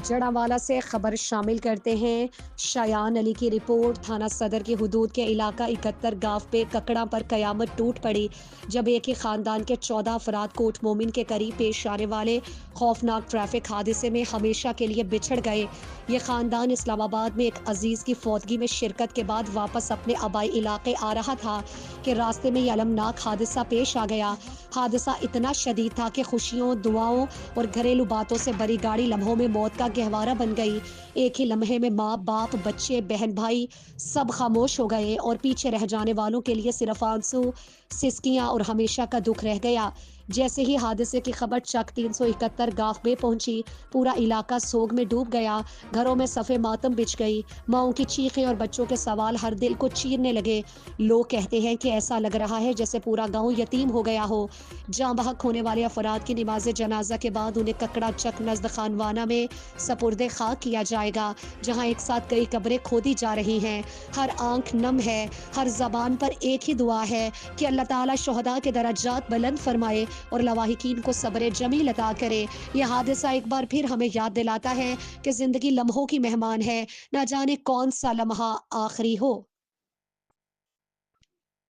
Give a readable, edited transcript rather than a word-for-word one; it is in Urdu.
جڑاوالا سے خبر شامل کرتے ہیں۔ شایان علی کی رپورٹ۔ تھانہ صدر کی حدود کے علاقہ 71 گاؤں پہ ککڑاں پر قیامت ٹوٹ پڑی جب ایک ہی خاندان کے 14 افراد کوٹ مومن کے قریب پیش آنے والے خوفناک ٹریفک حادثے میں ہمیشہ کے لیے بچھڑ گئے۔ یہ خاندان اسلام آباد میں ایک عزیز کی فوتگی میں شرکت کے بعد واپس اپنے آبائی علاقے آ رہا تھا کہ راستے میں یہ المناک حادثہ پیش آ گیا۔ حادثہ اتنا شدید تھا کہ خوشیوں، دعاؤں اور گھریلو باتوں سے بری گاڑی لمحوں میں موت کا گہوارہ بن گئی۔ ایک ہی لمحے میں ماں باپ، بچے، بہن بھائی سب خاموش ہو گئے اور پیچھے رہ جانے والوں کے لیے صرف آنسو، سسکیاں اور ہمیشہ کا دکھ رہ گیا۔ جیسے ہی حادثے کی خبر چک 371 گاؤں میں پہنچی، پورا علاقہ سوگ میں ڈوب گیا۔ گھروں میں صفے ماتم بچھ گئی۔ ماؤں کی چیخیں اور بچوں کے سوال ہر دل کو چیرنے لگے۔ لوگ کہتے ہیں کہ ایسا لگ رہا ہے جیسے پورا گاؤں یتیم ہو گیا ہو۔ جاں بحق ہونے والے افراد کی نماز جنازہ کے بعد انہیں ککڑا چک نزد خانوانہ میں سپرد خاک کیا جائے گا، جہاں ایک ساتھ کئی قبریں کھودی جا رہی ہیں۔ ہر آنکھ نم ہے، ہر زبان پر ایک ہی دعا ہے کہ اللہ تعالیٰ شہداء کے درجات بلند فرمائے اور لواحقین کو صبر جمیل عطا کرے۔ یہ حادثہ ایک بار پھر ہمیں یاد دلاتا ہے کہ زندگی لمحوں کی مہمان ہے، نہ جانے کون سا لمحہ آخری ہو۔